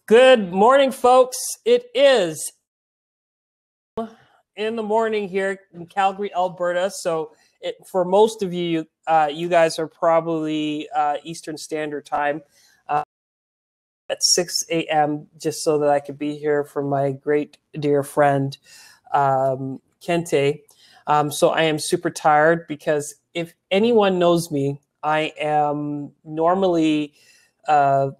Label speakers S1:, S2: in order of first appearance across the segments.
S1: Good morning, folks. It is in the morning here in Calgary, Alberta. So for most of you, you guys are probably Eastern Standard Time at 6 a.m. just so that I could be here for my great dear friend, Kente. So I am super tired because if anyone knows me, I am normally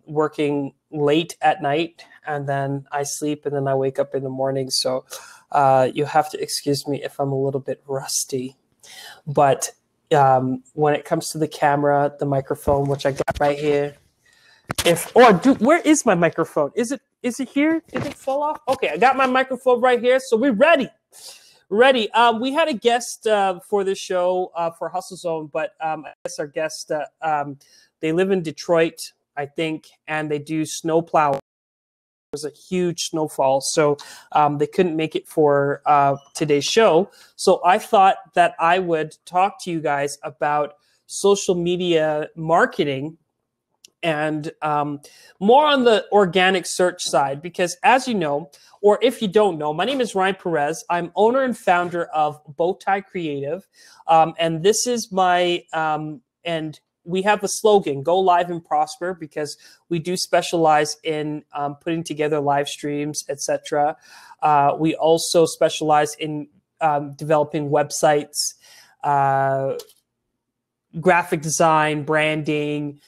S1: working late at night, and then I sleep, and then I wake up in the morning. So you have to excuse me if I'm a little bit rusty. But when it comes to the camera, the microphone, which I got right here, where is my microphone? Is it here? Did it fall off? Okay, I got my microphone right here, so we're ready. Ready. We had a guest for this show for Hustle Zone, but I guess our guest, they live in Detroit, I think, and they do snow plowing. There was a huge snowfall, so they couldn't make it for today's show. So I thought that I would talk to you guys about social media marketing and more on the organic search side, because as you know, or if you don't know, my name is Ryan Perez. I'm owner and founder of Tie Kreative, and this is my and we have a slogan: "Go live and prosper," because we do specialize in putting together live streams, etc. We also specialize in developing websites, graphic design, branding.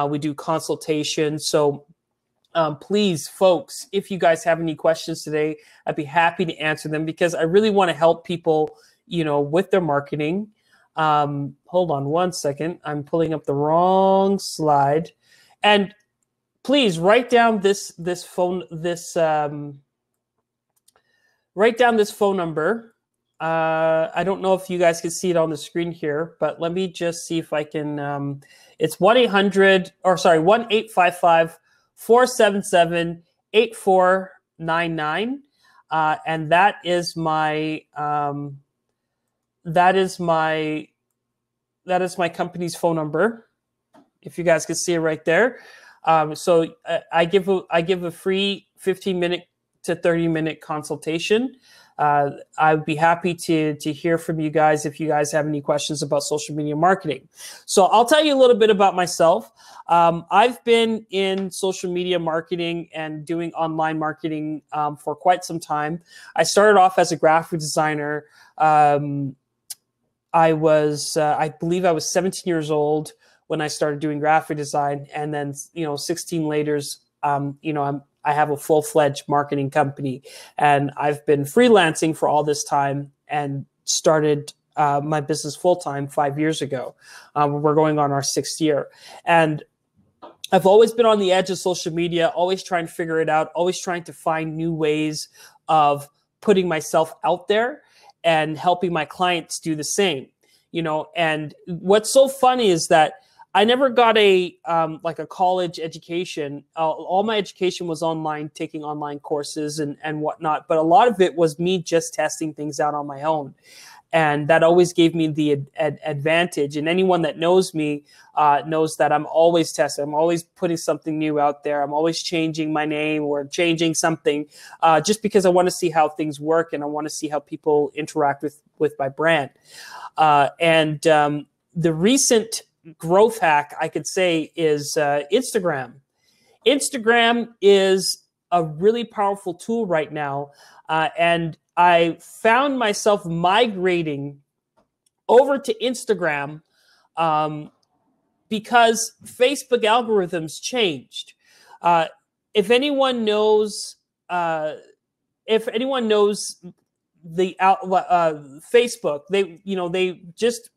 S1: We do consultation. So please, folks, if you guys have any questions today, I'd be happy to answer them because I really want to help people, with their marketing. Hold on one second. I'm pulling up the wrong slide. And please write down this phone number. I don't know if you guys can see it on the screen here, but let me just see if I can. It's 1-800-477-8499. And that is my company's phone number. If you guys can see it right there. So I give a free 15-minute to 30-minute consultation. I'd be happy to hear from you guys if you guys have any questions about social media marketing. So I'll tell you a little bit about myself. I've been in social media marketing and doing online marketing for quite some time. I started off as a graphic designer. I believe I was 17 years old when I started doing graphic design, and then 16 later, I have a full-fledged marketing company, and I've been freelancing for all this time and started my business full-time 5 years ago. We're going on our 6th year. And I've always been on the edge of social media, always trying to figure it out, always trying to find new ways of putting myself out there and helping my clients do the same. And what's so funny is that I never got a college education. All my education was online, taking online courses and whatnot. But a lot of it was me just testing things out on my own. And that always gave me the advantage. And anyone that knows me knows that I'm always testing. I'm always putting something new out there. I'm always changing my name or changing something just because I want to see how things work and I want to see how people interact with my brand. The recent growth hack, I could say, is Instagram. Instagram is a really powerful tool right now. And I found myself migrating over to Instagram because Facebook algorithms changed. If anyone knows the Facebook, they just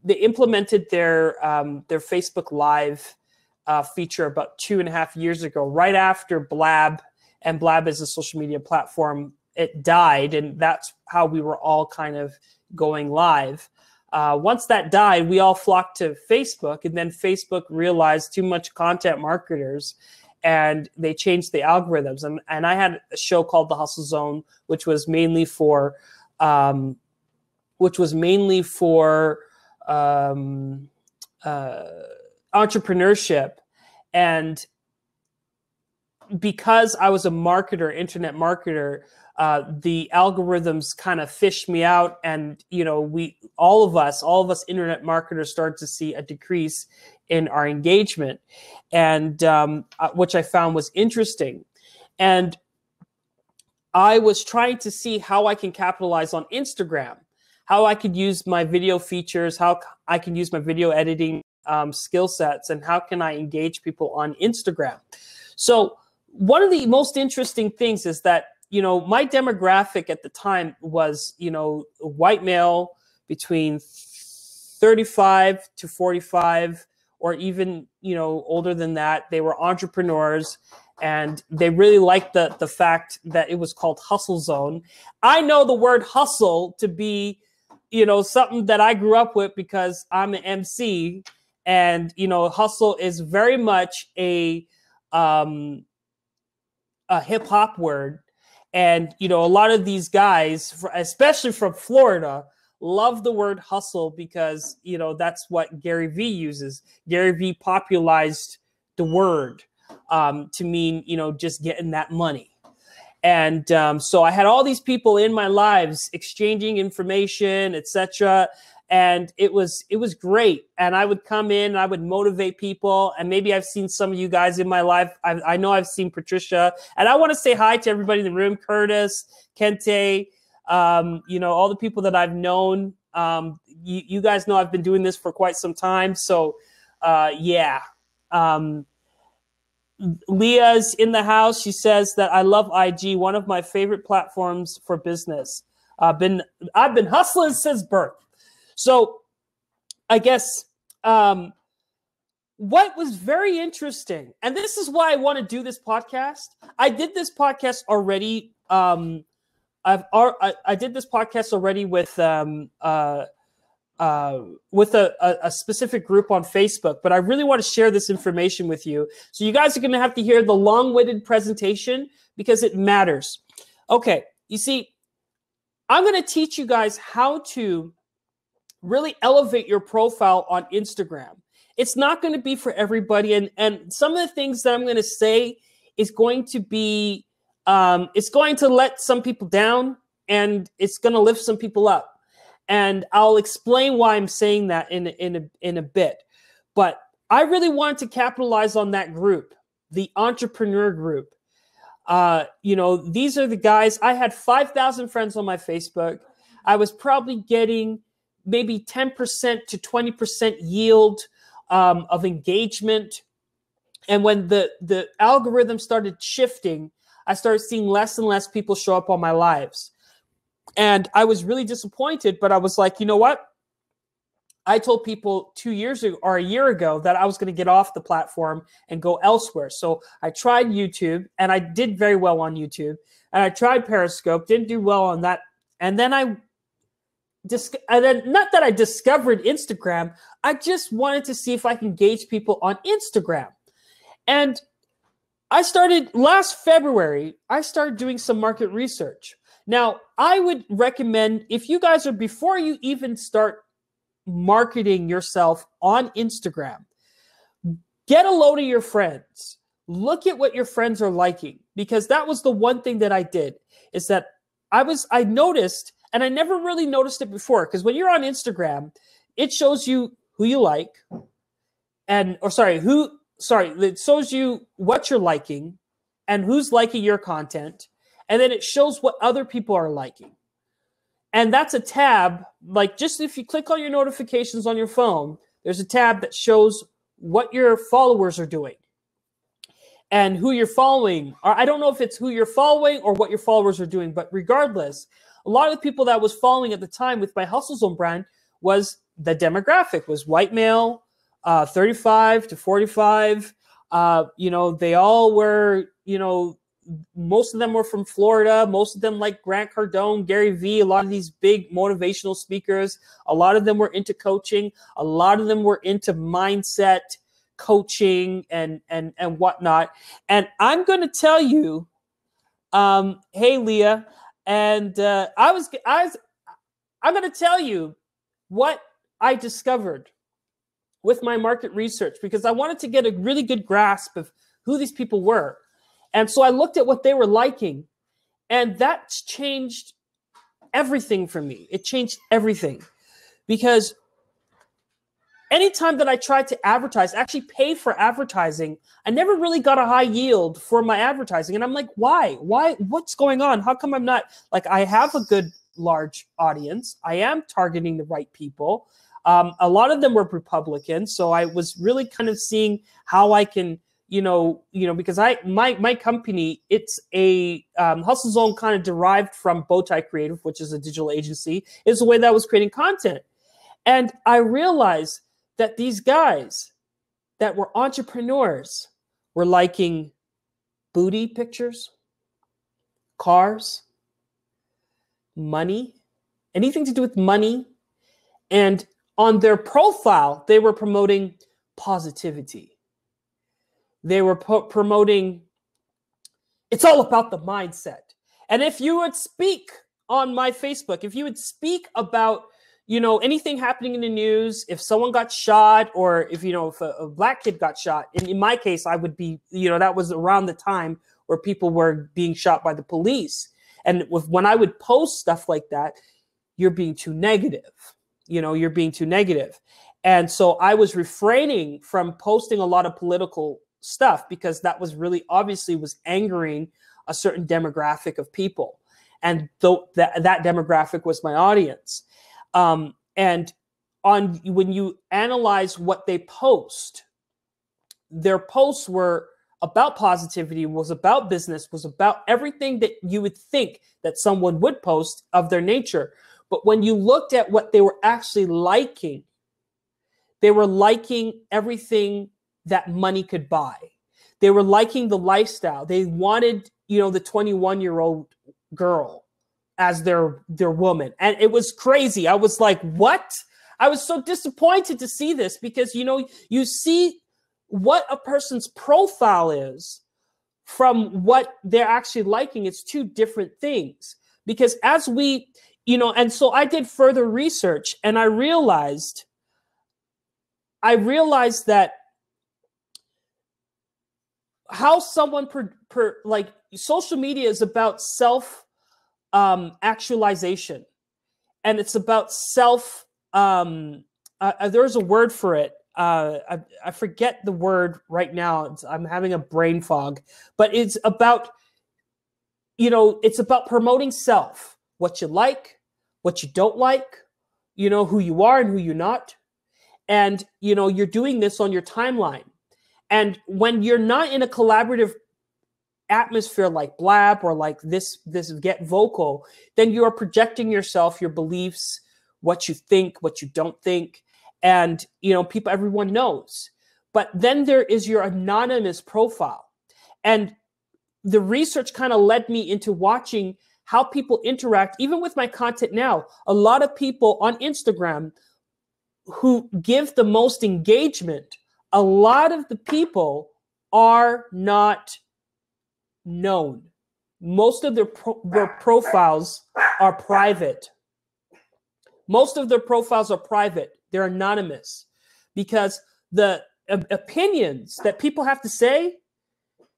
S1: they implemented their Facebook Live feature about 2.5 years ago, right after Blab, and Blab is a social media platform. It died, and that's how we were all kind of going live. Once that died, we all flocked to Facebook, and then Facebook realized too much content marketers, and they changed the algorithms. And I had a show called The Hustle Zone, which was mainly for entrepreneurship. And because I was a marketer, internet marketer, the algorithms kind of fished me out, and all of us internet marketers started to see a decrease in our engagement, and which I found was interesting. And I was trying to see how I can capitalize on Instagram, how I could use my video features, how I can use my video editing skill sets, and how can I engage people on Instagram. So one of the most interesting things is that, my demographic at the time was, a white male between 35 to 45, or even, older than that. They were entrepreneurs, and they really liked the fact that it was called Hustle Zone. I know the word hustle to be, something that I grew up with because I'm an MC, and, hustle is very much a hip hop word. And, a lot of these guys, especially from Florida, love the word hustle because, that's what Gary Vee uses. Gary Vee popularized the word to mean, just getting that money. And so I had all these people in my lives exchanging information, etc. And it was great. And I would come in and I would motivate people. And maybe I've seen some of you guys in my life. I know I've seen Patricia. And I want to say hi to everybody in the room, Curtis, Kente, all the people that I've known. You guys know I've been doing this for quite some time. So, yeah. Leah's in the house. She says that I love IG, one of my favorite platforms for business. I've been hustling since birth. So I guess what was very interesting, and this is why I want to do this podcast. I did this podcast already. I did this podcast already with a specific group on Facebook, but I really want to share this information with you. So you guys are going to have to hear the long-winded presentation because it matters. Okay, you see, I'm going to teach you guys how to really elevate your profile on Instagram. It's not going to be for everybody. And some of the things that I'm going to say is going to be, it's going to let some people down and it's going to lift some people up. And I'll explain why I'm saying that in a bit. But I really wanted to capitalize on that group, the entrepreneur group. These are the guys. I had 5,000 friends on my Facebook. I was probably getting maybe 10% to 20% yield of engagement. And when the algorithm started shifting, I started seeing less and less people show up on my lives. And I was really disappointed, but I was like, you know what? I told people 2 years ago or a year ago that I was going to get off the platform and go elsewhere. So I tried YouTube and I did very well on YouTube. And I tried Periscope, didn't do well on that. And then not that I discovered Instagram, I just wanted to see if I can engage people on Instagram. And last February, I started doing some market research. Now, I would recommend, if you guys are, before you even start marketing yourself on Instagram, get a load of your friends. Look at what your friends are liking, because that was the one thing that I did, is that I noticed, and I never really noticed it before, because when you're on Instagram, it shows you who you like, it shows you what you're liking and who's liking your content. And then it shows what other people are liking. And that's a tab, like just if you click on your notifications on your phone, there's a tab that shows what your followers are doing and who you're following. I don't know if it's who you're following or what your followers are doing, but regardless, a lot of the people that I was following at the time with my Hustle Zone brand was the demographic was white male, 35 to 45. They all were, most of them were from Florida. Most of them like Grant Cardone, Gary Vee, a lot of these big motivational speakers. A lot of them were into coaching. A lot of them were into mindset coaching and whatnot. And I'm going to tell you, hey, Leah, and I'm going to tell you what I discovered with my market research, because I wanted to get a really good grasp of who these people were. And so I looked at what they were liking, and that's changed everything for me. It changed everything, because anytime that I tried to advertise, actually pay for advertising, I never really got a high yield for my advertising. And I'm like, why? What's going on? How come I'm not, like, I have a good large audience. I am targeting the right people. A lot of them were Republicans. So I was really kind of seeing how I can, because my company, it's a Hustle Zone, kind of derived from Tie Kreative, which is a digital agency, is the way that I was creating content. And I realized that these guys that were entrepreneurs were liking booty pictures, cars, money, anything to do with money. And on their profile, they were promoting positivity. They were promoting, it's all about the mindset. And if you would speak on my Facebook, if you would speak about anything happening in the news, if someone got shot, or if a black kid got shot, and in my case, I would be, that was around the time where people were being shot by the police. And when I would post stuff like that, you're being too negative. You're being too negative. And so I was refraining from posting a lot of political stuff, because that was really obviously was angering a certain demographic of people. And though that demographic was my audience. And when you analyze what they post, their posts were about positivity, was about business, was about everything that you would think that someone would post of their nature. But when you looked at what they were actually liking, they were liking everything that money could buy. They were liking the lifestyle. They wanted, the 21-year-old girl as their woman. And it was crazy. I was like, what? I was so disappointed to see this, because, you see what a person's profile is from what they're actually liking. It's two different things, because as we, and so I did further research, and I realized that how someone like social media is about self actualization, and it's about self. There's a word for it. I forget the word right now. I'm having a brain fog, but it's about, it's about promoting self, what you like, what you don't like, who you are and who you're not. And, you're doing this on your timeline. And when you're not in a collaborative atmosphere like Blab or like this Get Vocal, then you are projecting yourself, your beliefs, what you think, what you don't think. And, everyone knows. But then there is your anonymous profile. And the research kind of led me into watching how people interact, even with my content now. A lot of people on Instagram who give the most engagement, a lot of the people are not known. Most of their profiles are private. Most of their profiles are private. They're anonymous, because the opinions that people have to say,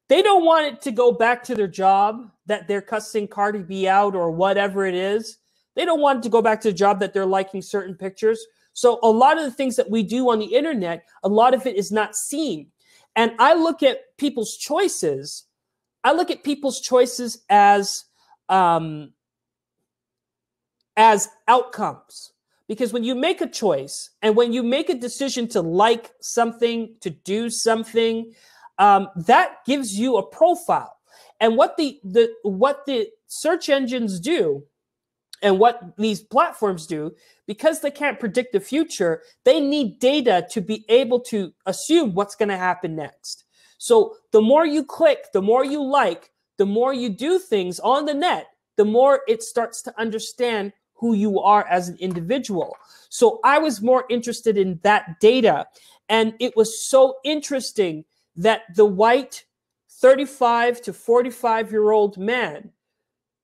S1: they don't want it to go back to their job that they're cussing Cardi B out or whatever it is. They don't want it to go back to the job that they're liking certain pictures. So a lot of the things that we do on the internet, a lot of it is not seen. And I look at people's choices. I look at people's choices as outcomes. Because when you make a choice and when you make a decision to like something, to do something, that gives you a profile. And what the search engines do, and what these platforms do, because they can't predict the future, they need data to be able to assume what's going to happen next. So the more you click, the more you like, the more you do things on the net, the more it starts to understand who you are as an individual. So I was more interested in that data. And it was so interesting that the white 35 to 45-year-old man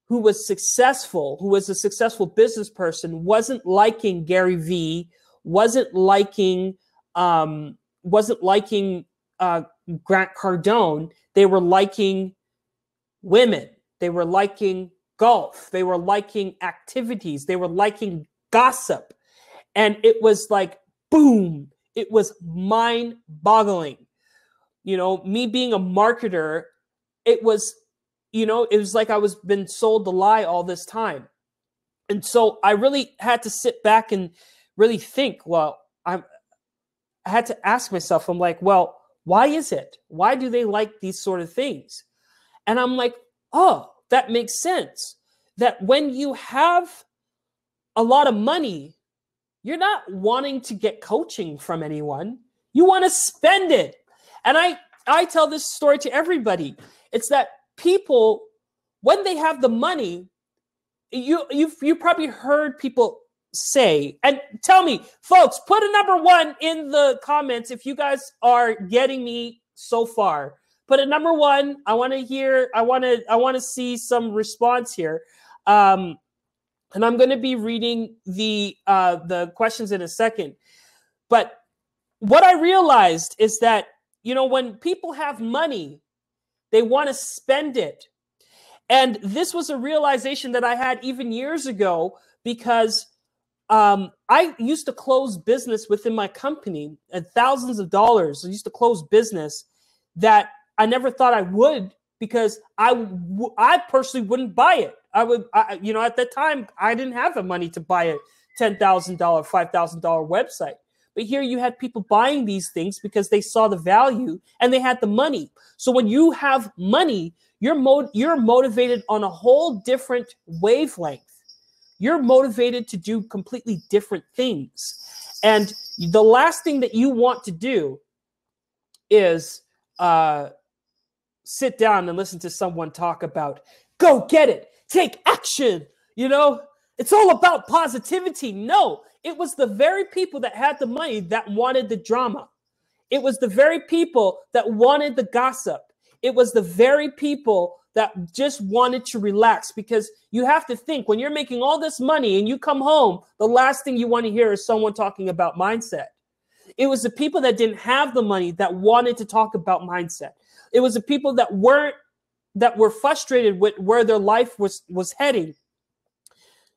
S1: who was successful, who was a successful business person, wasn't liking Gary Vee, wasn't liking Grant Cardone. They were liking women. They were liking golf. They were liking activities. They were liking gossip. And it was like, boom, it was mind-boggling. You know, me being a marketer, it was, you know, it was like I was been sold the lie all this time. And so I really had to sit back and really think, well, I had to ask myself, I'm like, well, why is it? Why do they like these sort of things? And I'm like, oh, that makes sense. That when you have a lot of money, you're not wanting to get coaching from anyone. You want to spend it. And I tell this story to everybody. It's that people, when they have the money, you probably heard people say, and tell me, folks, put a number 1 in the comments if you guys are getting me so far. Put a number 1. I want to hear. I want to see some response here. And I'm going to be reading the questions in a second. But what I realized is that, you know, when people have money, they want to spend it. And this was a realization that I had even years ago, because I used to close business within my company at thousands of dollars. I used to close business that I never thought I would, because I personally wouldn't buy it. You know, at that time, I didn't have the money to buy a $10,000, $5,000 website. But here you had people buying these things because they saw the value and they had the money. So when you have money, you're motivated on a whole different wavelength. You're motivated to do completely different things. And the last thing that you want to do is sit down and listen to someone talk about, go get it, take action. You know, it's all about positivity. No, it was the very people that had the money that wanted the drama. It was the very people that wanted the gossip. It was the very people that just wanted to relax, because you have to think, when you're making all this money and you come home, the last thing you want to hear is someone talking about mindset. It was the people that didn't have the money that wanted to talk about mindset. It was the people that were frustrated with where their life was heading.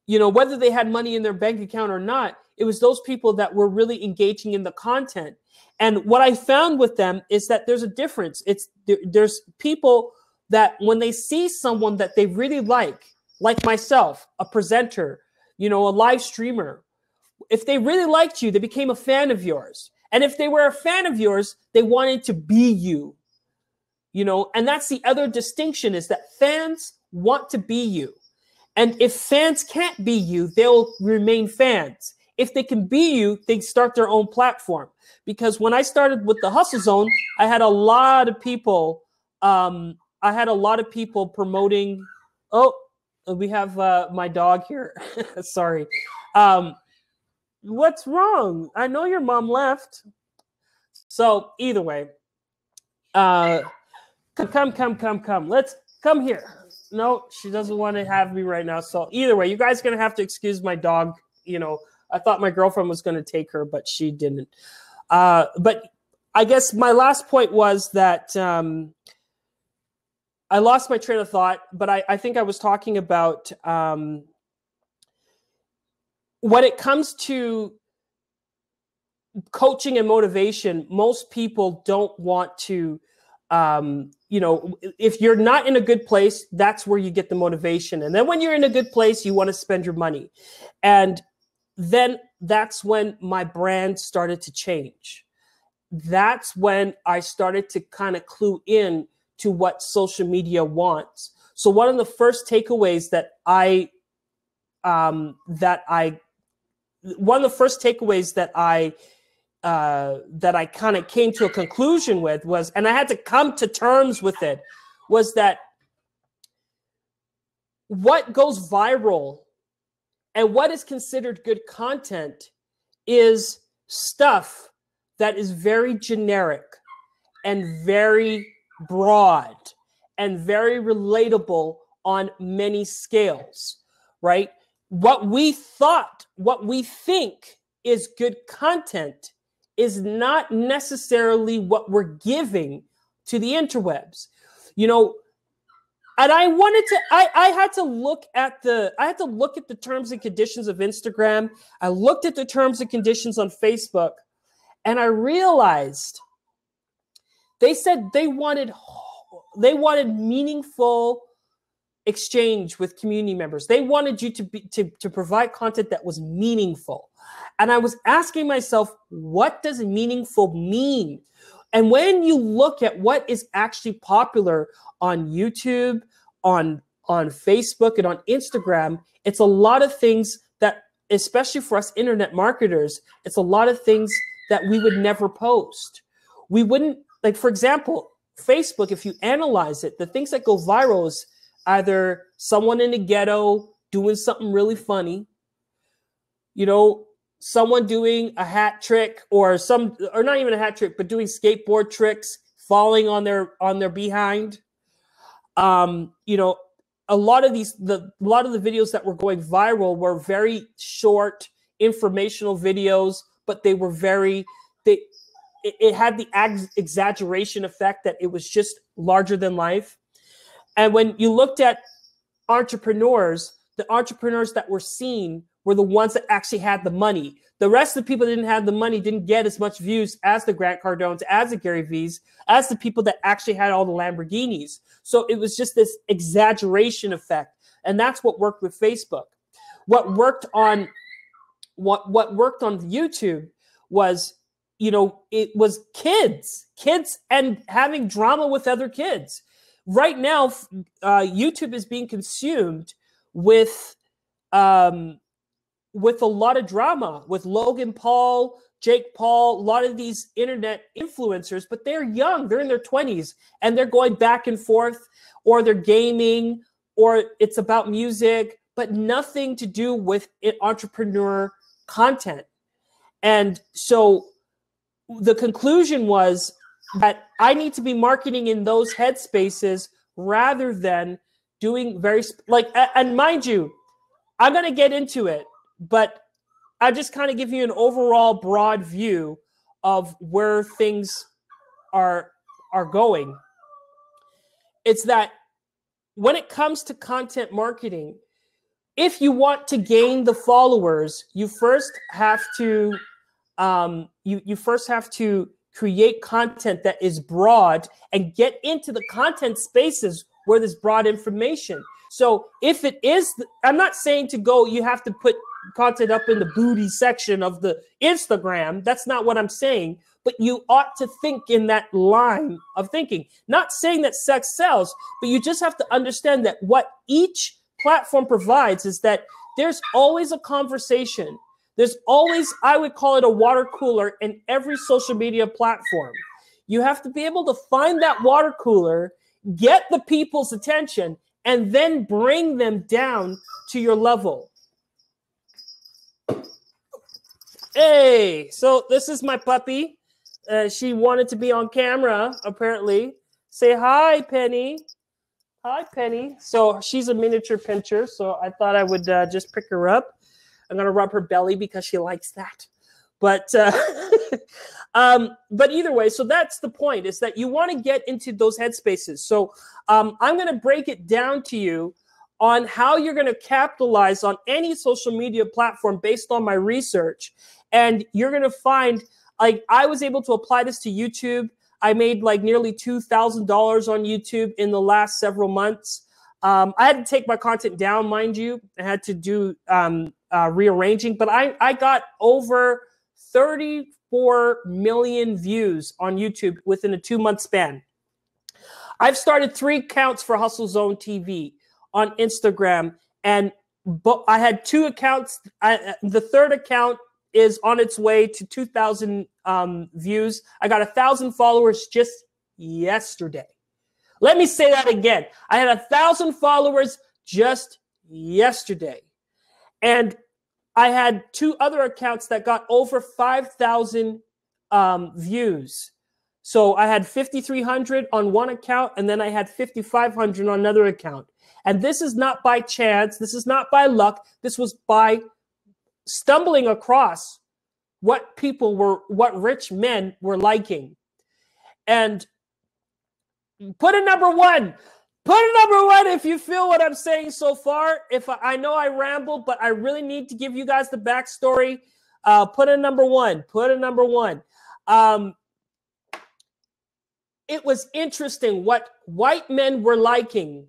S1: You know, whether they had money in their bank account or not, it was those people that were really engaging in the content. And what I found with them is that there's a difference. There's people that when they see someone that they really like myself, a presenter, you know, a live streamer, if they really liked you, they became a fan of yours. And if they were a fan of yours, they wanted to be you. You know, and that's the other distinction, is that fans want to be you. And if fans can't be you, they'll remain fans. If they can be you, they start their own platform. Because when I started with the Hustle Zone, I had a lot of people. Promoting. Oh, we have my dog here. Sorry. What's wrong? I know your mom left. So either way, come. Let's come here. No, she doesn't want to have me right now. So either way, you guys are going to have to excuse my dog. You know, I thought my girlfriend was going to take her, but she didn't. But I guess my last point was that I lost my train of thought, but I think I was talking about when it comes to coaching and motivation, most people don't want to, you know, if you're not in a good place, that's where you get the motivation. And then when you're in a good place, you want to spend your money. And then that's when my brand started to change. That's when I started to kind of clue in to what social media wants. So one of the first takeaways that I kind of came to a conclusion with was, and I had to come to terms with it, was that what goes viral and what is considered good content is stuff that is very generic and very broad and very relatable on many scales, right? What we think is good content is not necessarily what we're giving to the interwebs. You know, And I wanted to, I had to look at the terms and conditions of Instagram. I looked at the terms and conditions on Facebook, and I realized they said they wanted meaningful exchange with community members. They wanted you to provide content that was meaningful. And I was asking myself, what does meaningful mean? And when you look at what is actually popular on YouTube, on Facebook, and on Instagram, it's a lot of things that, especially for us internet marketers, it's a lot of things that we would never post. We wouldn't, like, for example, Facebook, if you analyze it, the things that go viral is either someone in the ghetto doing something really funny, you know, someone doing a hat trick, or not even a hat trick, but doing skateboard tricks, falling on their behind. You know, a lot of the videos that were going viral were very short, informational videos, but they were it had the exaggeration effect that it was just larger than life. And when you looked at entrepreneurs, the entrepreneurs that were seen were the ones that actually had the money. The rest of the people that didn't have the money didn't get as much views as the Grant Cardones, as the Gary V's, as the people that actually had all the Lamborghinis. So it was just this exaggeration effect. And that's what worked with Facebook. What worked on YouTube was, you know, it was kids and having drama with other kids. Right now, YouTube is being consumed with a lot of drama, with Logan Paul, Jake Paul, a lot of these internet influencers, but they're young, they're in their 20s, and they're going back and forth, or they're gaming, or it's about music, but nothing to do with entrepreneur content. And so the conclusion was that I need to be marketing in those headspaces rather than doing and mind you, I'm going to get into it, but I just kind of give you an overall broad view of where things are going. It's that when it comes to content marketing, if you want to gain the followers, you first have to create content that is broad and get into the content spaces where there's broad information. So if it is, I'm not saying you have to put content up in the booty section of the Instagram. That's not what I'm saying. But you ought to think in that line of thinking. Not saying that sex sells, but you just have to understand that what each platform provides is that there's always a conversation. There's always, I would call it a water cooler in every social media platform. You have to be able to find that water cooler, get the people's attention, and then bring them down to your level. Hey, so this is my puppy. She wanted to be on camera, apparently. Say hi, Penny. Hi, Penny. So she's a miniature pincher, so I thought I would just pick her up. I'm going to rub her belly because she likes that. But but either way, so that's the point, is that you want to get into those headspaces. So I'm going to break it down to you on how you're going to capitalize on any social media platform based on my research. And you're going to find, like, I was able to apply this to YouTube. I made like nearly $2,000 on YouTube in the last several months. I had to take my content down, mind you. I had to do rearranging, but I got over 34 million views on YouTube within a 2-month span. I've started 3 accounts for Hustle Zone TV on Instagram, and I had 2 accounts. The third account is on its way to 2,000 views. I got 1,000 followers just yesterday. Let me say that again. I had 1,000 followers just yesterday. And I had 2 other accounts that got over 5,000 views. So I had 5,300 on one account, and then I had 5,500 on another account. And this is not by chance. This is not by luck. This was by stumbling across what rich men were liking. And put a number 1. Put a number one if you feel what I'm saying so far. If I know I ramble, but I really need to give you guys the backstory. Put a number one. Put a number one. It was interesting what white men were liking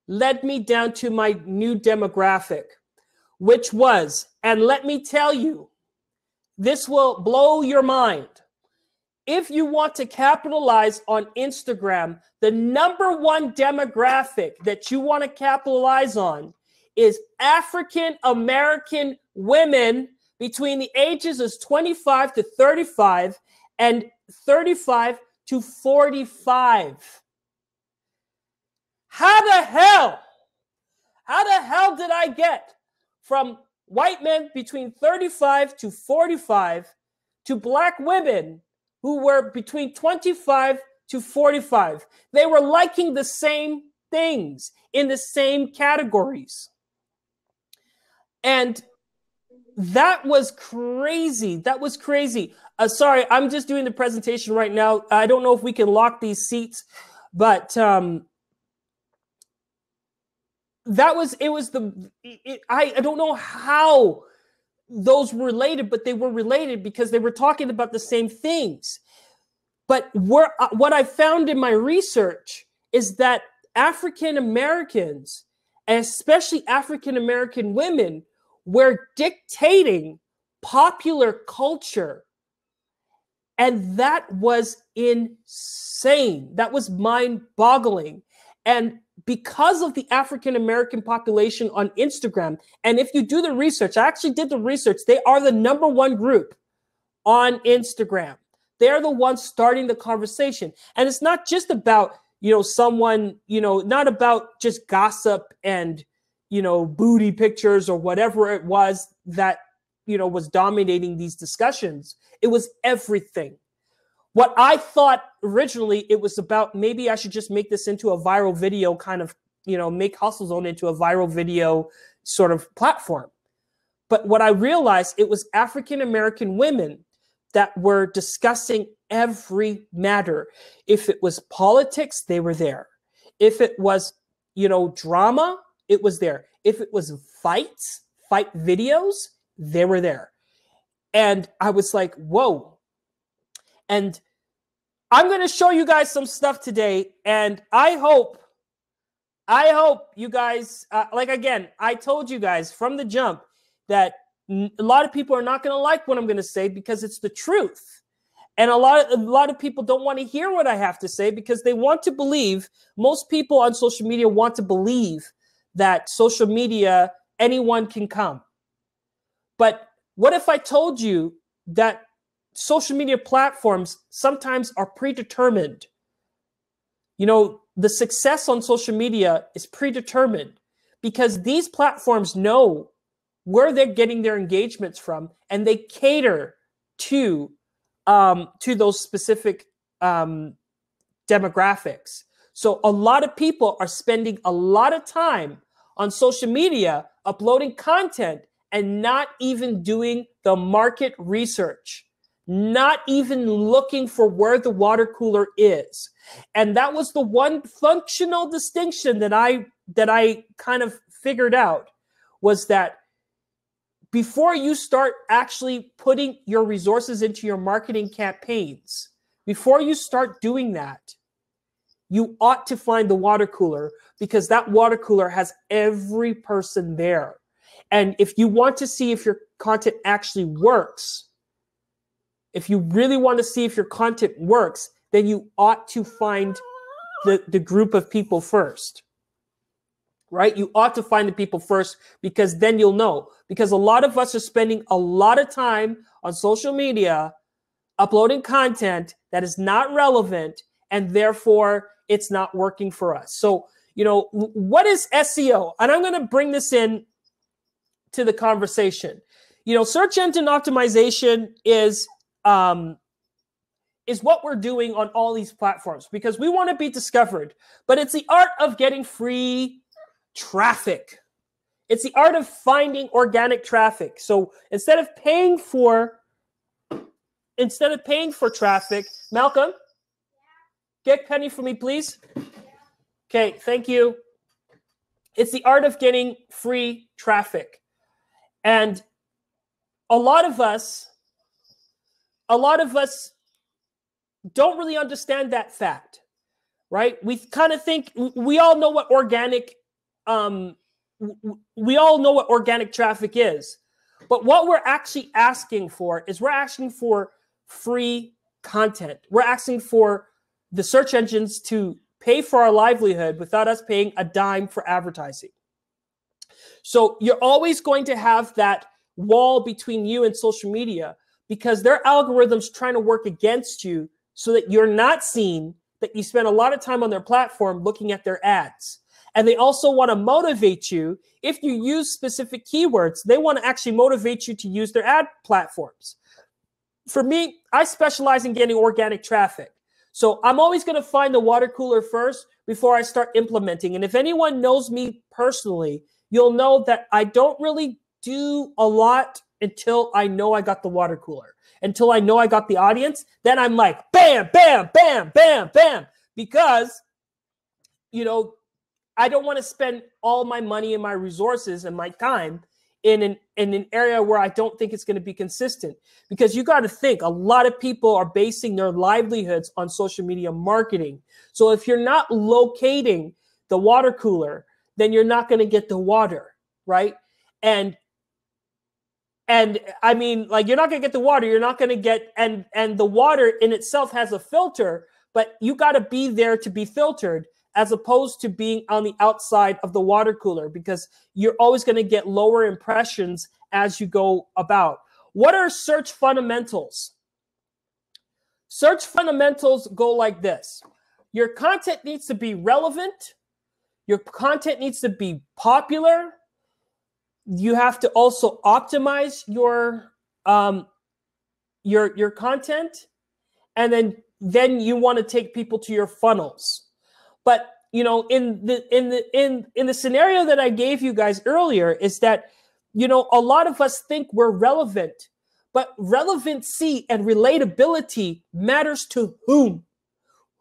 S1: led me down to my new demographic, which was, and let me tell you, this will blow your mind. If you want to capitalize on Instagram, the number one demographic that you want to capitalize on is African American women between the ages of 25 to 35 and 35 to 45. How the hell did I get from white men between 35 to 45 to black women who were between 25 to 45? They were liking the same things in the same categories. And that was crazy. That was crazy. Sorry, I'm just doing the presentation right now. I don't know if we can lock these seats, but I don't know how those were related, but they were related because they were talking about the same things. But what I found in my research is that African Americans, and especially African American women, were dictating popular culture. And that was insane. That was mind-boggling. And because of the African American population on Instagram, and if you do the research, I actually did the research, they are the number one group on Instagram. They're the ones starting the conversation. And it's not just about, someone, not about just gossip and, booty pictures or whatever it was that, was dominating these discussions. It was everything. What I thought originally it was about, maybe I should just make this into a viral video kind of, make Hustle Zone into a viral video sort of platform. But what I realized, it was African American women that were discussing every matter. If it was politics, they were there. If it was, drama, it was there. If it was fight videos, they were there. And I was like, whoa. And I'm going to show you guys some stuff today. And I hope you guys, again, I told you guys from the jump that a lot of people are not going to like what I'm going to say because it's the truth. And a lot of people don't want to hear what I have to say because they want to believe, most people on social media want to believe that social media, anyone can come. But what if I told you that social media platforms sometimes are predetermined? The success on social media is predetermined because these platforms know where they're getting their engagements from, and they cater to those specific demographics. So a lot of people are spending a lot of time on social media uploading content and not even doing the market research, not even looking for where the water cooler is. And that was the one functional distinction that I kind of figured out, was that before you start actually putting your resources into your marketing campaigns, before you start doing that, you ought to find the water cooler, because that water cooler has every person there. And if you want to see if your content actually works, if you really want to see if your content works, then you ought to find the group of people first. Right? You ought to find the people first, because then you'll know. Because a lot of us are spending a lot of time on social media uploading content that is not relevant, and therefore it's not working for us. So, what is SEO? And I'm going to bring this in to the conversation. Search engine optimization is what we're doing on all these platforms, because we want to be discovered. But it's the art of getting free traffic. It's the art of finding organic traffic. So instead of paying for traffic, Malcolm, get Penny for me, please. Okay, thank you. It's the art of getting free traffic. And a lot of us don't really understand that fact, right? We kind of think we all know what organic traffic is. But what we're actually asking for is we're asking for free content. We're asking for the search engines to pay for our livelihood without us paying a dime for advertising. So you're always going to have that wall between you and social media because their algorithm's trying to work against you so that you're not seen, that you spend a lot of time on their platform looking at their ads. And they also want to motivate you. If you use specific keywords, they want to actually motivate you to use their ad platforms. For me, I specialize in getting organic traffic. So I'm always going to find the water cooler first before I start implementing. And if anyone knows me personally, you'll know that I don't really do a lot until I know I got the water cooler. Until I know I got the audience, then I'm like, bam, bam, bam, bam, bam. Because, you know, I don't want to spend all my money and my resources and my time in an area where I don't think it's going to be consistent. Because you got to think, a lot of people are basing their livelihoods on social media marketing. So if you're not locating the water cooler, then you're not going to get the water, right? And I mean, like, you're not going to get the water. You're not going to get, and the water in itself has a filter, but you got to be there to be filtered, as opposed to being on the outside of the water cooler, because you're always going to get lower impressions as you go about. What are search fundamentals? Search fundamentals go like this. Your content needs to be relevant. Your content needs to be popular. You have to also optimize your content, and then you want to take people to your funnels. But you know, in the scenario that I gave you guys earlier, is that, you know, a lot of us think we're relevant, but relevancy and relatability matters to whom?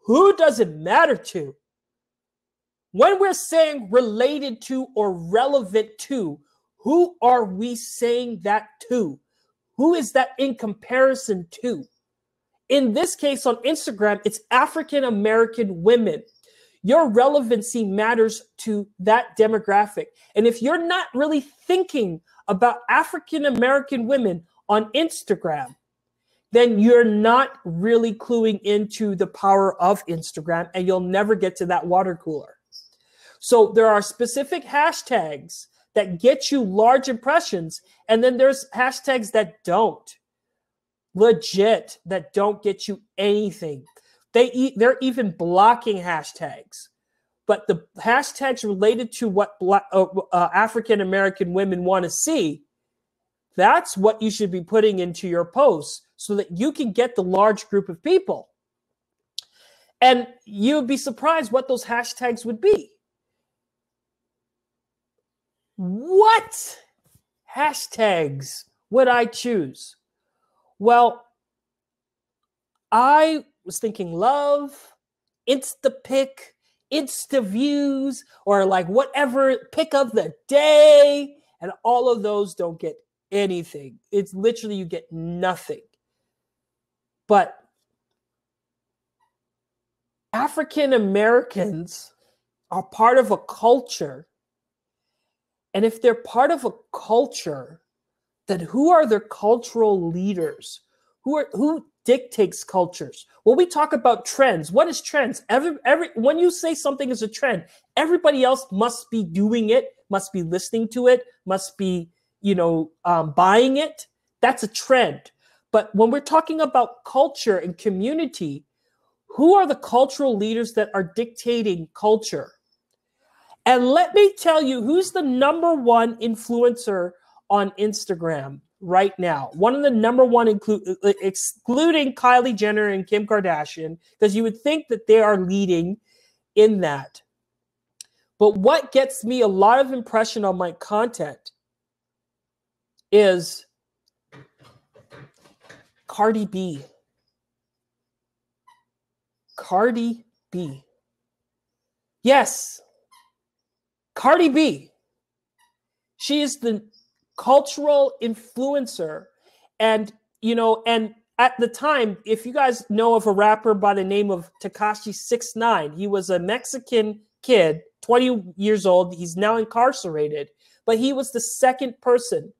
S1: Who does it matter to? When we're saying related to or relevant to, who are we saying that to? Who is that in comparison to? In this case on Instagram, it's African American women. Your relevancy matters to that demographic. And if you're not really thinking about African American women on Instagram, then you're not really cluing into the power of Instagram, and you'll never get to that water cooler. So there are specific hashtags that get you large impressions, and then there's hashtags that don't. Legit, that don't get you anything. They're even blocking hashtags. But the hashtags related to what African-American women want to see, that's what you should be putting into your posts so that you can get the large group of people. And you would be surprised what those hashtags would be. What hashtags would I choose? Well, I was thinking love, Insta-pic, Insta-views, or like whatever pick of the day, and all of those don't get anything. It's literally, you get nothing. But African Americans are part of a culture. And if they're part of a culture, then who are their cultural leaders? Who dictates cultures? Well, we talk about trends. What is trends? When you say something is a trend, everybody else must be doing it, must be listening to it, must be, buying it. That's a trend. But when we're talking about culture and community, who are the cultural leaders that are dictating culture? And let me tell you, who's the number one influencer on Instagram right now? One of the number one, excluding Kylie Jenner and Kim Kardashian, because you would think that they are leading in that. But what gets me a lot of impression on my content is Cardi B. Cardi B. Yes, Cardi B. She is the cultural influencer. And, you know, and at the time, if you guys know of a rapper by the name of Tekashi 69, he was a Mexican kid, 20 years old. He's now incarcerated, but he was the second person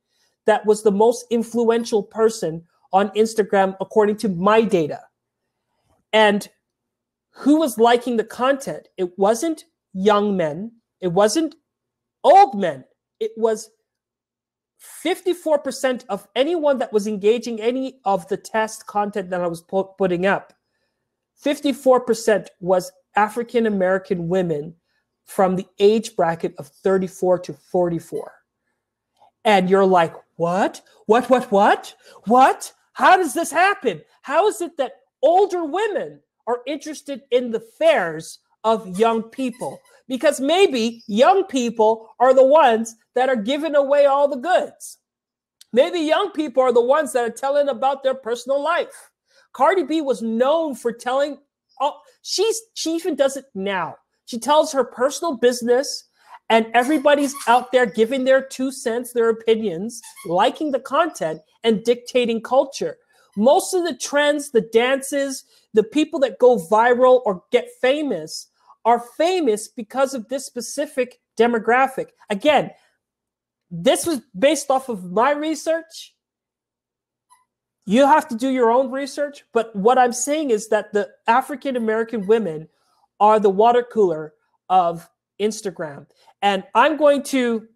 S1: that was the most influential person on Instagram, according to my data. And who was liking the content? It wasn't young men. It wasn't old men. It was 54% of anyone that was engaging any of the test content that I was putting up. 54% was African American women from the age bracket of 34 to 44. And you're like, what? What? How does this happen? How is it that older women are interested in the fares of young people? Because maybe young people are the ones that are giving away all the goods. Maybe young people are the ones that are telling about their personal life. Cardi B was known for telling, she even does it now. She tells her personal business, and everybody's out there giving their 2 cents, their opinions, liking the content, and dictating culture. Most of the trends, the dances, the people that go viral or get famous are famous because of this specific demographic. Again, this was based off of my research. You have to do your own research. But what I'm saying is that the African American women are the water cooler of Instagram. And I'm going to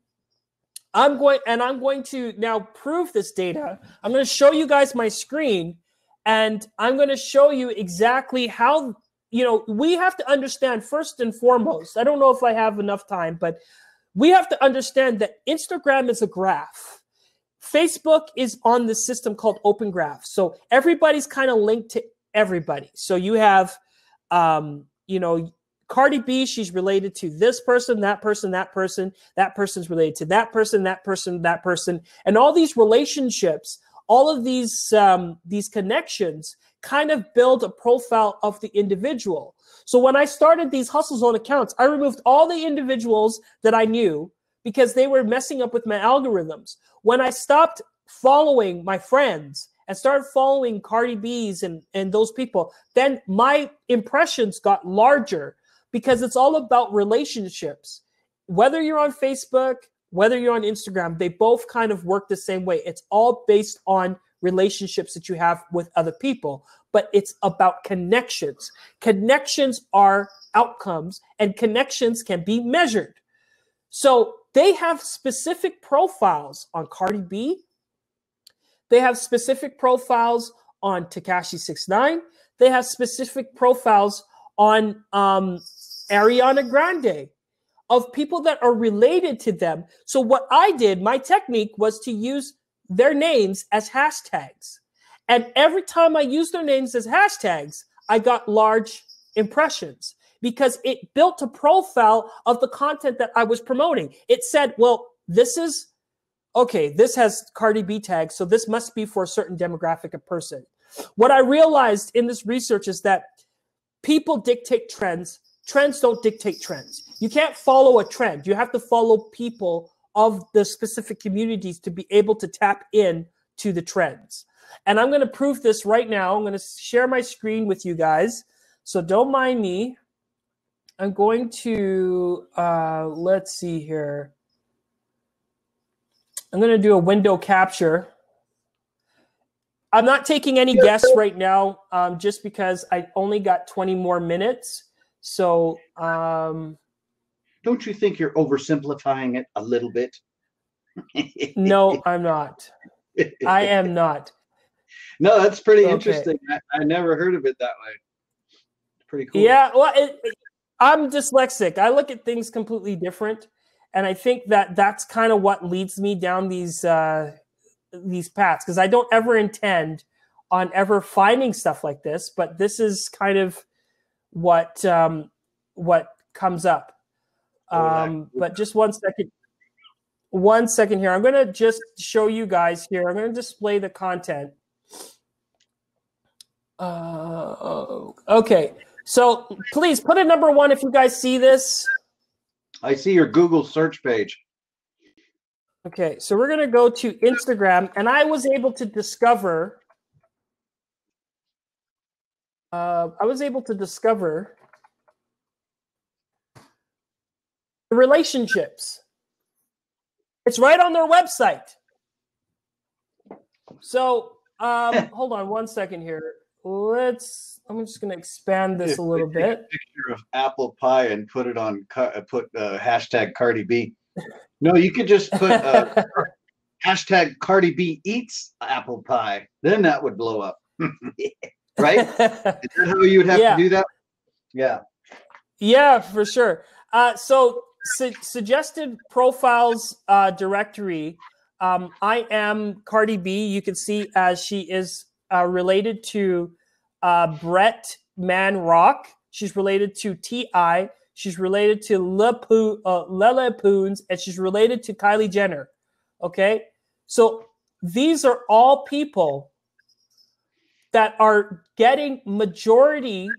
S1: now prove this data. I'm going to show you guys my screen, and I'm going to show you exactly how, you know, we have to understand first and foremost. I don't know if I have enough time, but we have to understand that Instagram is a graph. Facebook is on this system called Open Graph. So everybody's kind of linked to everybody. So you have, you know, Cardi B, she's related to this person, that person, that person. That person's related to that person, that person, that person. And all these relationships, all of these connections kind of build a profile of the individual. So when I started these Hustle Zone accounts, I removed all the individuals that I knew because they were messing up with my algorithms. When I stopped following my friends and started following Cardi B's and those people, then my impressions got larger because it's all about relationships. Whether you're on Facebook, whether you're on Instagram, they both kind of work the same way. It's all based on relationships that you have with other people, but it's about connections. Connections are outcomes, and connections can be measured. So they have specific profiles on Cardi B. They have specific profiles on Tekashi 69. They have specific profiles on Ariana Grande, of people that are related to them. So what I did, my technique was to use their names as hashtags. And every time I used their names as hashtags, I got large impressions because it built a profile of the content that I was promoting. It said, well, this is, okay, this has Cardi B tags, so this must be for a certain demographic of person. What I realized in this research is that people dictate trends. Trends don't dictate trends. You can't follow a trend. You have to follow people of the specific communities to be able to tap in to the trends. And I'm going to prove this right now. I'm going to share my screen with you guys. So don't mind me. I'm going to, let's see here. I'm going to do a window capture. I'm not taking any guests right now, just because I only got 20 more minutes. So,
S2: don't you think you're oversimplifying it a little bit?
S1: No, I'm not. I am not.
S2: No, that's pretty interesting. I never heard of it that way. It's pretty cool.
S1: Yeah, well, I'm dyslexic. I look at things completely different, and I think that that's kind of what leads me down these paths, because I don't ever intend on ever finding stuff like this, but this is kind of what comes up. But just one second. 1 second here. I'm going to just show you guys here. I'm going to display the content. Okay. So please put a number 1 if you guys see this.
S2: I see your Google search page.
S1: Okay, so we're going to go to Instagram, and I was able to discover the relationships. It's right on their website. So hold on 1 second here. I'm just going to expand this a little bit.
S2: A picture of apple pie and put it on hashtag Cardi B. No, you could just put hashtag Cardi B eats apple pie. Then that would blow up. Right? Is that how you would have to do that? Yeah.
S1: Yeah, for sure. So suggested profiles directory. I am Cardi B. You can see as she is related to Brett Man Rock. She's related to T.I. She's related to Lele Poons, and she's related to Kylie Jenner. Okay? So these are all people that are getting majority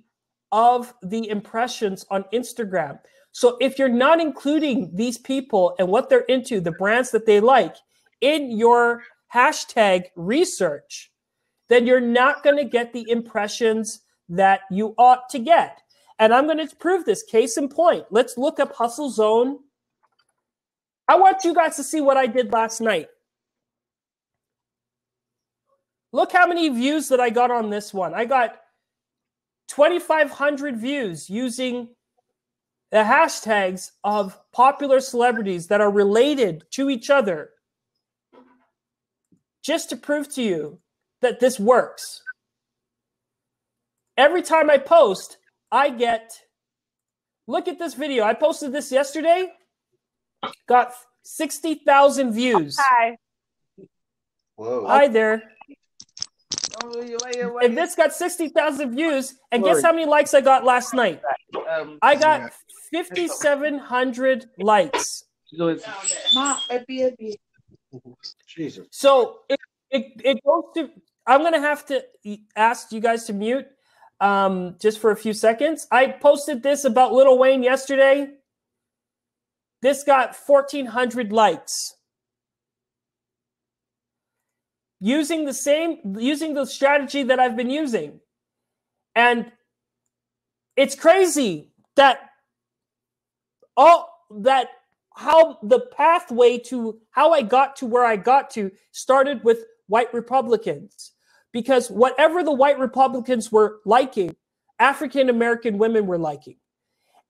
S1: of the impressions on Instagram. So if you're not including these people and what they're into, the brands that they like, in your hashtag research, then you're not going to get the impressions that you ought to get. And I'm going to prove this. Case in point, let's look up Hustle Zone. I want you guys to see what I did last night. Look how many views that I got on this one. I got 2,500 views using the hashtags of popular celebrities that are related to each other, just to prove to you that this works. Every time I post, I get, look at this video. I posted this yesterday, got 60,000 views.
S3: Hi.
S2: Whoa.
S1: Hi there. And this got 60,000 views, and guess how many likes I got last night? I got 5,700 likes.
S2: Jesus.
S1: So it goes to, I'm going to have to ask you guys to mute just for a few seconds. I posted this about Lil Wayne yesterday. This got 1,400 likes. Using the strategy that I've been using. And it's crazy that how the pathway to how I got to where I got to started with white Republicans. Because whatever the white Republicans were liking, African-American women were liking.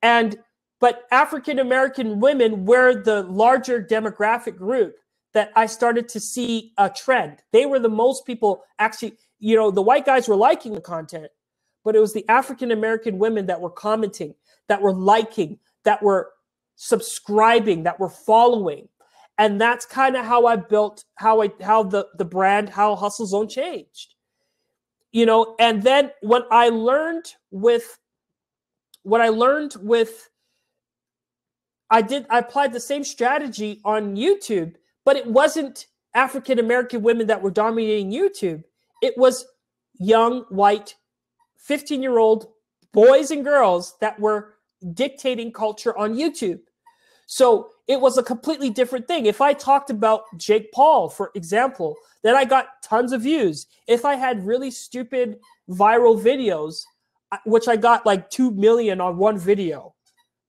S1: But African-American women were the larger demographic group that I started to see a trend. They were the most people actually, the white guys were liking the content, but it was the African-American women that were commenting, that were liking, that were subscribing, that were following. And that's kind of how I built, how the brand, how Hustle Zone changed. And then I applied the same strategy on YouTube, but it wasn't African-American women that were dominating YouTube. It was young, white, 15-year-old boys and girls that were dictating culture on YouTube. So it was a completely different thing. If I talked about Jake Paul, for example, then I got tons of views. If I had really stupid viral videos, which I got like 2 million on one video,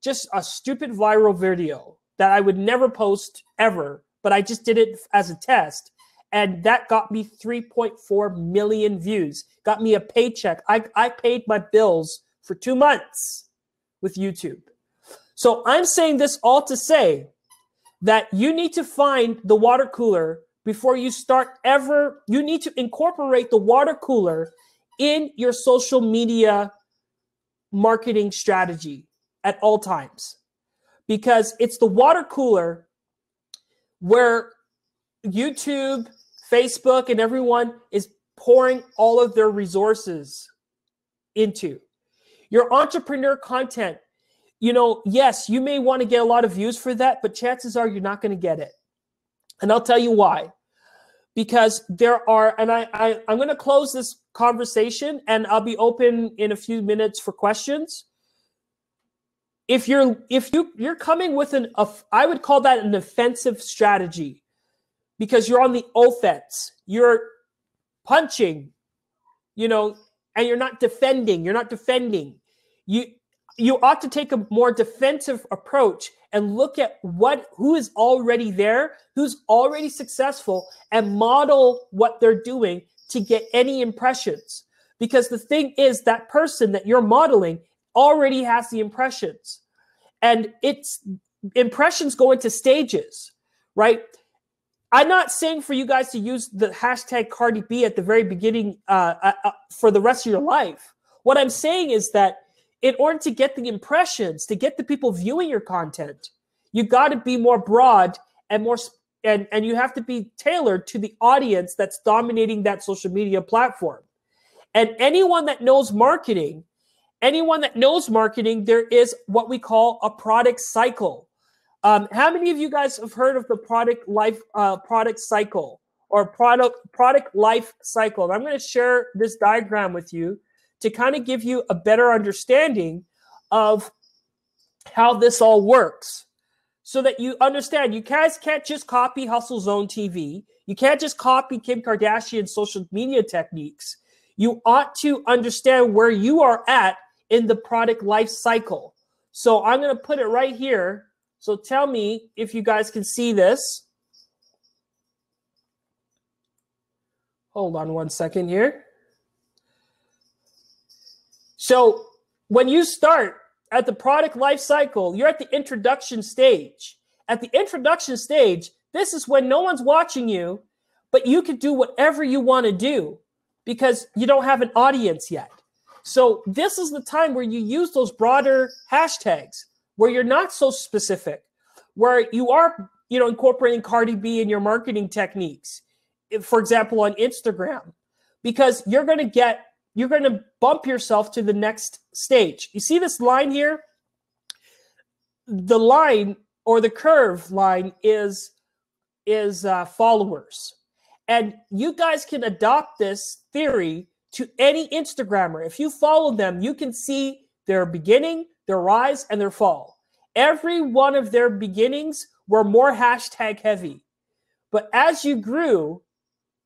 S1: just a stupid viral video that I would never post ever, but I just did it as a test. And that got me 3.4 million views, got me a paycheck. I paid my bills for 2 months with YouTube. So I'm saying this all to say that you need to find the water cooler before you start ever. You need to incorporate the water cooler in your social media marketing strategy at all times, because it's the water cooler where YouTube, Facebook, and everyone is pouring all of their resources into. Your entrepreneur content, yes, you may want to get a lot of views for that, but chances are you're not going to get it. And I'll tell you why. because there are, and I'm going to close this conversation and I'll be open in a few minutes for questions. If you're coming with I would call that an offensive strategy, because you're on the offense, you're punching, and you're not defending. You ought to take a more defensive approach and look at who is already there, who's already successful, and model what they're doing to get any impressions. Because the thing is, that person that you're modeling already has the impressions. And impressions go into stages, right? I'm not saying for you guys to use the hashtag Cardi B at the very beginning for the rest of your life. What I'm saying is that in order to get the impressions, to get the people viewing your content, you got to be more broad and more, and you have to be tailored to the audience that's dominating that social media platform. And anyone that knows marketing, there is what we call a product cycle. How many of you guys have heard of the product cycle or product life cycle? And I'm going to share this diagram with you to kind of give you a better understanding of how this all works, so that you understand you guys can't just copy Hustle Zone TV. You can't just copy Kim Kardashian's social media techniques. You ought to understand where you are at in the product life cycle. So I'm going to put it right here. So tell me if you guys can see this. Hold on one second here. So when you start at the product life cycle, you're at the introduction stage. At the introduction stage, this is when no one's watching you, but you can do whatever you want to do because you don't have an audience yet. So this is the time where you use those broader hashtags, where you're not so specific, where you are, incorporating Cardi B in your marketing techniques, for example, on Instagram, because you're going to bump yourself to the next stage. You see this line here? The line, or the curve line, is followers. And you guys can adopt this theory to any Instagrammer. If you follow them, you can see their beginning, their rise, and their fall. Every one of their beginnings were more hashtag heavy. But as you grew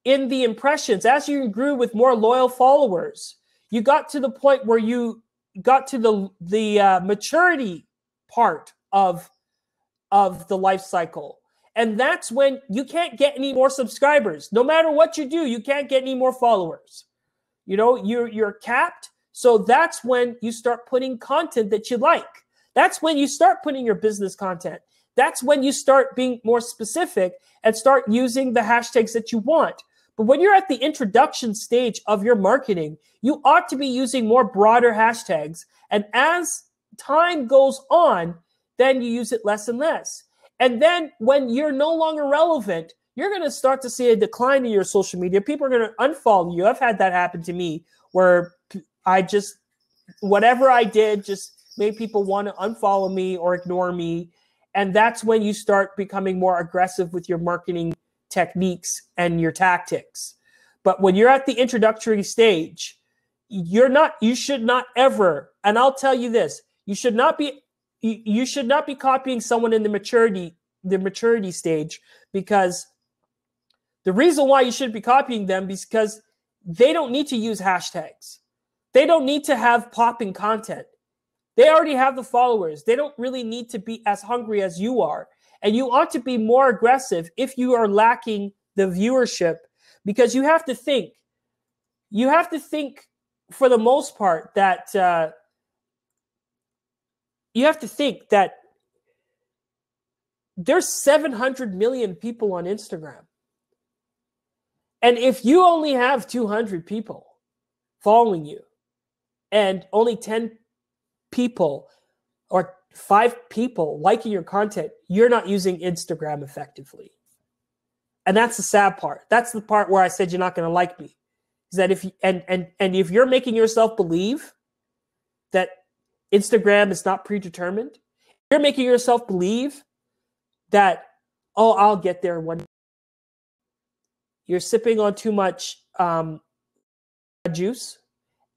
S1: in the impressions, as you grew with more loyal followers, you got to the point where you got to the maturity part of the life cycle. And that's when you can't get any more subscribers. No matter what you do, you can't get any more followers. You're capped. So that's when you start putting content that you like. That's when you start putting your business content. That's when you start being more specific and start using the hashtags that you want. But when you're at the introduction stage of your marketing, you ought to be using more broader hashtags. And as time goes on, then you use it less and less. And then when you're no longer relevant, you're going to start to see a decline in your social media. People are going to unfollow you. I've had that happen to me, where whatever I did just made people want to unfollow me or ignore me. And that's when you start becoming more aggressive with your marketing techniques and your tactics. But when you're at the introductory stage, you should not ever, and I'll tell you this, you should not be copying someone in the maturity stage, because the reason why you shouldn't be copying them is because they don't need to use hashtags. They don't need to have popping content. They already have the followers. They don't really need to be as hungry as you are. And you ought to be more aggressive if you are lacking the viewership, because you have to think for the most part that there's 700 million people on Instagram. And if you only have 200 people following you and only 10 people or 5 people liking your content, you're not using Instagram effectively. And that's the sad part. That's the part where I said you're not going to like me. Is that if you're making yourself believe that Instagram is not predetermined, you're making yourself believe that, oh, I'll get there one day. you're sipping on too much juice,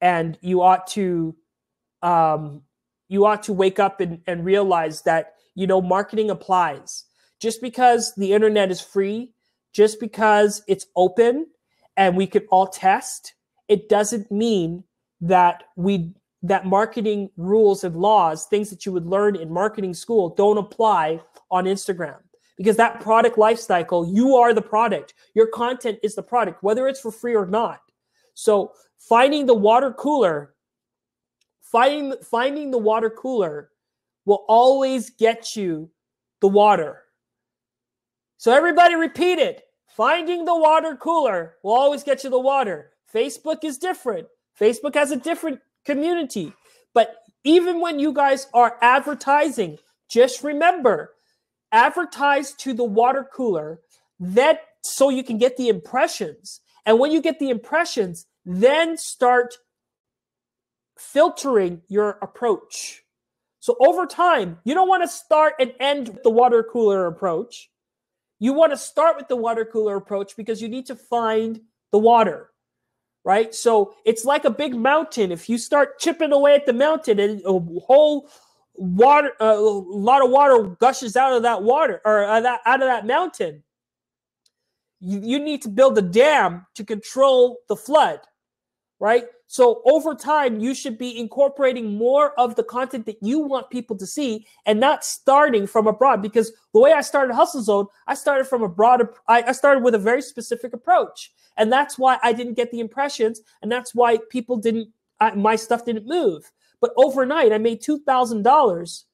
S1: and you ought to wake up and realize that, you know, marketing applies. Just because the internet is free, just because it's open and we can all test, it doesn't mean that marketing rules and laws, things that you would learn in marketing school, don't apply on Instagram. Because that product life cycle, you are the product. Your content is the product, whether it's for free or not. So finding the water cooler will always get you the water. So everybody repeat it. Finding the water cooler will always get you the water. Facebook is different. Facebook has a different community. But even when you guys are advertising, just remember, advertise to the water cooler, that so you can get the impressions. And when you get the impressions, then start filtering your approach. So over time, you don't want to start and end with the water cooler approach. You want to start with the water cooler approach because you need to find the water, right? So it's like a big mountain. If you start chipping away at the mountain and a whole water, a lot of water gushes out of that water or out of that mountain, you need to build a dam to control the flood, right? So over time, you should be incorporating more of the content that you want people to see and not starting from abroad. Because the way I started Hustle Zone, I started from abroad. I started with a very specific approach. And that's why I didn't get the impressions. And that's why people my stuff didn't move. But overnight, I made $2,000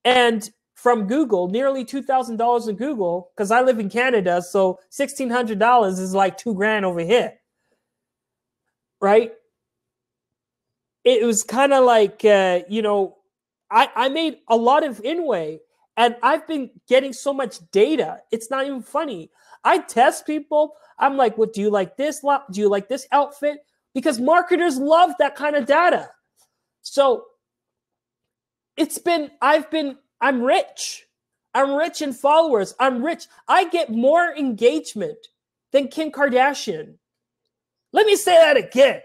S1: and from Google, nearly $2,000 in Google, because I live in Canada. So $1,600 is like $2,000 over here. Right? It was kind of like, you know, I made a lot of Inway, and I've been getting so much data. It's not even funny. I test people. I'm like, what, do you like this? Do you like this outfit? Because marketers love that kind of data. So I'm rich. I'm rich in followers. I'm rich. I get more engagement than Kim Kardashian. Let me say that again.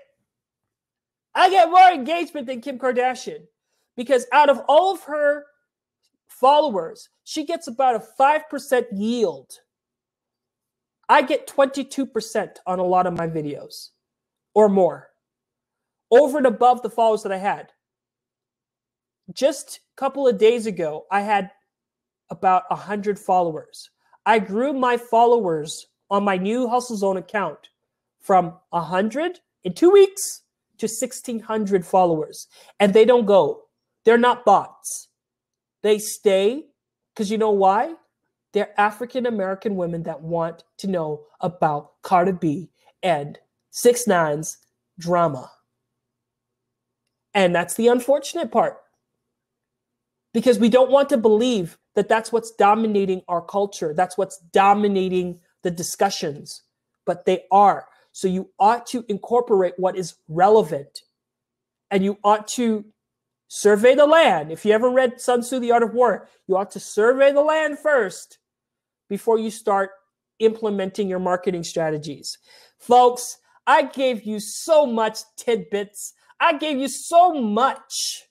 S1: I get more engagement than Kim Kardashian because out of all of her followers, she gets about a 5% yield. I get 22% on a lot of my videos or more, over and above the followers that I had. Just a couple of days ago, I had about 100 followers. I grew my followers on my new Hustle Zone account from 100 in 2 weeks to 1,600 followers. And they don't go. They're not bots. They stay because you know why? They're African-American women that want to know about Cardi B and 6ix9ine's drama. And that's the unfortunate part. Because we don't want to believe that that's what's dominating our culture. That's what's dominating the discussions. But they are. So you ought to incorporate what is relevant. And you ought to survey the land. If you ever read Sun Tzu, The Art of War, you ought to survey the land first before you start implementing your marketing strategies. Folks, I gave you so much tidbits. I gave you so much.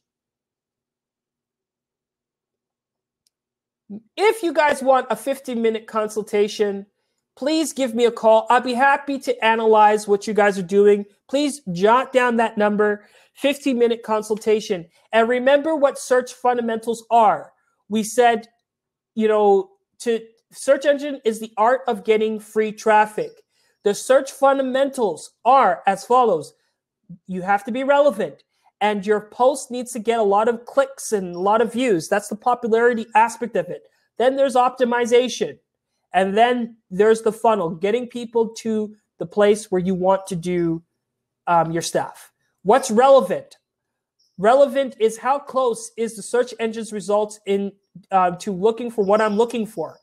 S1: If you guys want a 15-minute consultation, please give me a call. I'll be happy to analyze what you guys are doing. Please jot down that number, 15-minute consultation. And remember what search fundamentals are. We said, you know, search engine is the art of getting free traffic. The search fundamentals are as follows. You have to be relevant. And your post needs to get a lot of clicks and a lot of views. That's the popularity aspect of it. Then there's optimization. And then there's the funnel, getting people to the place where you want to do your stuff. What's relevant? Relevant is how close is the search engine's results in to looking for what I'm looking for.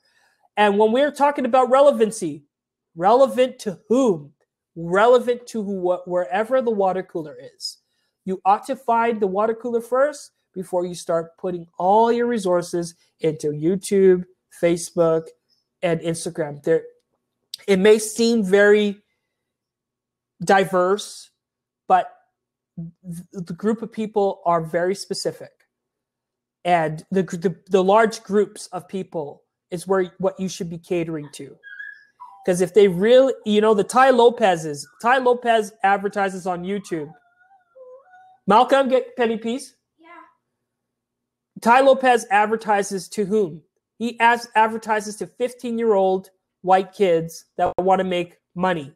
S1: And when we're talking about relevancy, relevant to whom? Relevant to wherever the water cooler is. You ought to find the water cooler first before you start putting all your resources into YouTube, Facebook, and Instagram. It may seem very diverse, but the group of people are very specific. And the large groups of people is what you should be catering to. Because if they really, the Tie Lopez advertises on YouTube. Malcolm, get penny piece. Yeah. Tie Lopez advertises to whom? He advertises to 15-year-old white kids that want to make money,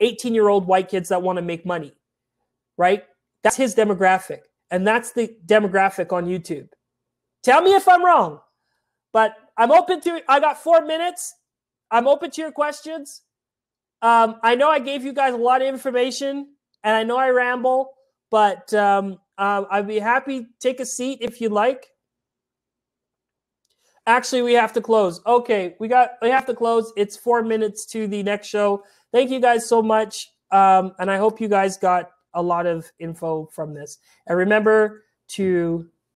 S1: 18-year-old white kids that want to make money, right? That's his demographic, and that's the demographic on YouTube. Tell me if I'm wrong, but I'm open to it. I got 4 minutes. I'm open to your questions. I know I gave you guys a lot of information, and I know I ramble, but I'd be happy to take a seat if you like. Actually, we have to close. Okay, we have to close. It's 4 minutes to the next show. Thank you guys so much, and I hope you guys got a lot of info from this. And remember to